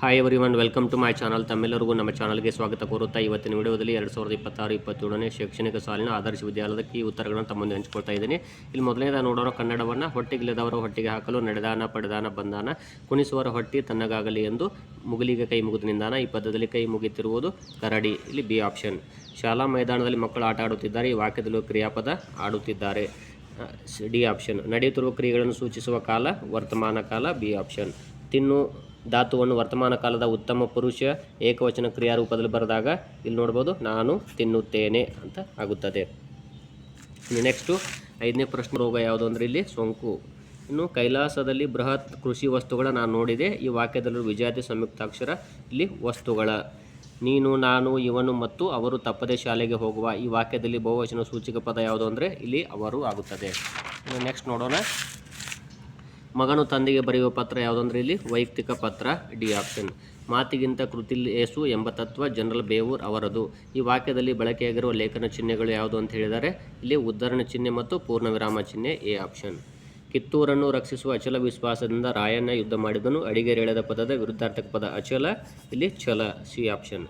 Hi everyone, welcome to my channel. ತಮ್ಮೆಲ್ಲರಿಗೂ ನಮ್ಮ ಚಾನಲ್ಗೆ ಸ್ವಾಗತ ಕೋರುತ್ತಾ ಇವತ್ತಿನ ವಿಡಿಯೋದಲ್ಲಿ 2026-27ನೇ ಶೈಕ್ಷಣಿಕ ಸಾಲಿನ ಆದರ್ಶ ವಿದ್ಯಾಲಯದ ಕೀ ಉತ್ತರಗಳನ್ನು ತಮ್ಮೊಂದಿಗೆ ಹಂಚಿಕೊಳ್ತಾ ಇದ್ದೀನಿ. ಇಲ್ಲಿ ಮೊದಲನೇದಾಗಿ ನೋಡೋಣ ಕನ್ನಡವನ್ನು. ಹೊಟ್ಟೆಗಿಲ್ಲದವರ ಹೊಟ್ಟೆಗೆ ಹಾಕಲು ನಡೆದಾನ ಪಡೆದಾನ ಬಂದಾನ, ಕುಣಿಸುವರ ಹೊಟ್ಟಿ ತನ್ನಗಾಗಲಿ ಎಂದು ಮುಗಿಲಿಗೆ ಕೈ ಮುಗಿದು ನಿಂದಾನ. ಈ ಪದದಲ್ಲಿ ಕೈ ಮುಗಿತಿರುವುದು ಕರಡಿ. ಇಲ್ಲಿ ಬಿ ಆಪ್ಷನ್. ಶಾಲಾ ಮೈದಾನದಲ್ಲಿ ಮಕ್ಕಳು ಆಟ ಆಡುತ್ತಿದ್ದಾರೆ. ಈ ವಾಕ್ಯದಲ್ಲೂ ಕ್ರಿಯಾಪದ ಆಡುತ್ತಿದ್ದಾರೆ. D option. ನಡೆಯುತ್ತಿರುವ ಕ್ರಿಯೆಗಳನ್ನು ಸೂಚಿಸುವ ಕಾಲ ವರ್ತಮಾನ ಕಾಲ. B option. ತಿನ್ನು ಧಾತುವನ್ನು ವರ್ತಮಾನ ಕಾಲದ ಉತ್ತಮ ಪುರುಷ ಏಕವಚನ ಕ್ರಿಯಾರೂಪದಲ್ಲಿ ಬರೆದಾಗ ಇಲ್ಲಿ ನೋಡ್ಬೋದು, ನಾನು ತಿನ್ನುತ್ತೇನೆ ಅಂತ ಆಗುತ್ತದೆ. ಇನ್ನು ನೆಕ್ಸ್ಟು 5ನೇ ಪ್ರಶ್ನೆ, ರೋಗ ಯಾವುದು ಅಂದರೆ ಇಲ್ಲಿ ಸೋಂಕು. ಇನ್ನು ಕೈಲಾಸದಲ್ಲಿ ಬೃಹತ್ ಕೃಷಿ ವಸ್ತುಗಳ ನಾನು ನೋಡಿದೆ. ಈ ವಾಕ್ಯದಲ್ಲಿ ವಿಜಾತಿ ಸಂಯುಕ್ತಾಕ್ಷರ ಇಲ್ಲಿ ವಸ್ತುಗಳ. ನೀನು, ನಾನು, ಇವನು ಮತ್ತು ಅವರು ತಪ್ಪದೆ ಶಾಲೆಗೆ ಹೋಗುವ. ಈ ವಾಕ್ಯದಲ್ಲಿ ಬಹುವಚನ ಸೂಚಕ ಪದ ಯಾವುದು ಅಂದರೆ ಇಲ್ಲಿ ಅವರು ಆಗುತ್ತದೆ. ಇನ್ನು ನೆಕ್ಸ್ಟ್ ನೋಡೋಣ, ಮಗನು ತಂದೆಗೆ ಬರೆಯುವ ಪತ್ರ ಯಾವುದಂದ್ರೆ ಇಲ್ಲಿ ವೈಯಕ್ತಿಕ ಪತ್ರ. D option. ಮಾತಿಗಿಂತ ಕೃತಿಲೇಸು ಎಂಬ ತತ್ವ ಜನರಲ್ ಬೇವೂರ್ ಅವರದು. ಈ ವಾಕ್ಯದಲ್ಲಿ ಬಳಕೆಯಾಗಿರುವ ಲೇಖನ ಚಿಹ್ನೆಗಳು ಯಾವುದು ಅಂತ ಹೇಳಿದರೆ ಇಲ್ಲಿ ಉದ್ಧರಣ ಚಿಹ್ನೆ ಮತ್ತು ಪೂರ್ಣ ವಿರಾಮ ಚಿಹ್ನೆ. A option. ಕಿತ್ತೂರನ್ನು ರಕ್ಷಿಸುವ ಅಚಲ ವಿಶ್ವಾಸದಿಂದ ರಾಯಣ್ಣ ಯುದ್ಧ ಮಾಡಿದನು. ಅಡಿಗೆರೆಳೆದ ಪದದ ವಿರುದ್ಧಾರ್ಥಕ ಪದ ಅಚಲ, ಇಲ್ಲಿ ಛಲ. C option.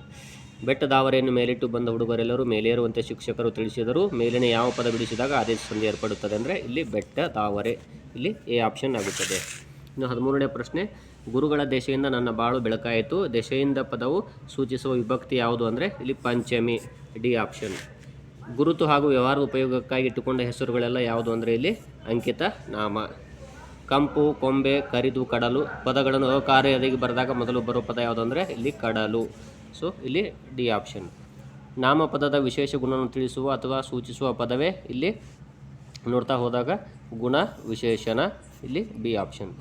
ಬೆಟ್ಟದಾವರೆಯನ್ನು ಮೇಲಿಟ್ಟು ಬಂದ ಹುಡುಗರೆಲ್ಲರೂ ಮೇಲೇರುವಂತೆ ಶಿಕ್ಷಕರು ತಿಳಿಸಿದರು. ಮೇಲಿನ ಯಾವ ಪದ ಬಿಡಿಸಿದಾಗ ಆದೇಶ ಸಂಧಿ ಏರ್ಪಡುತ್ತದೆ ಅಂದರೆ ಇಲ್ಲಿ ಬೆಟ್ಟದಾವರೆ. ಇಲ್ಲಿ ಎ ಆಪ್ಷನ್ ಆಗುತ್ತದೆ. ಇನ್ನು 13ನೇ ಪ್ರಶ್ನೆ, ಗುರುಗಳ ದೆಸೆಯಿಂದ ನನ್ನ ಬಾಳು ಬೆಳಕಾಯಿತು. ದೆಸೆಯಿಂದ ಪದವು ಸೂಚಿಸುವ ವಿಭಕ್ತಿ ಯಾವುದು ಅಂದರೆ ಇಲ್ಲಿ ಪಂಚಮಿ. D option. ಗುರುತು ಹಾಗೂ ವ್ಯವಹಾರದ ಉಪಯೋಗಕ್ಕಾಗಿ ಇಟ್ಟುಕೊಂಡ ಹೆಸರುಗಳೆಲ್ಲ ಯಾವುದು ಅಂದರೆ ಇಲ್ಲಿ ಅಂಕಿತ ನಾಮ. ಕಂಪು, ಕೊಂಬೆ, ಕರಿದು, ಕಡಲು ಪದಗಳನ್ನು ಅಕಾರ್ಯವಾಗಿ ಬರೆದಾಗ ಮೊದಲು ಬರುವ ಪದ ಯಾವುದು ಅಂದರೆ ಇಲ್ಲಿ ಕಡಲು. ಸೊ ಇಲ್ಲಿ ಡಿ ಆಪ್ಷನ್. ನಾಮಪದದ ವಿಶೇಷ ಗುಣವನ್ನು ತಿಳಿಸುವ ಅಥವಾ ಸೂಚಿಸುವ ಪದವೇ ಇಲ್ಲಿ ನೋಡ್ತಾ ಹೋದಾಗ ಗುಣ ವಿಶೇಷಣ. ಇಲ್ಲಿ ಬಿ ಆಪ್ಷನ್.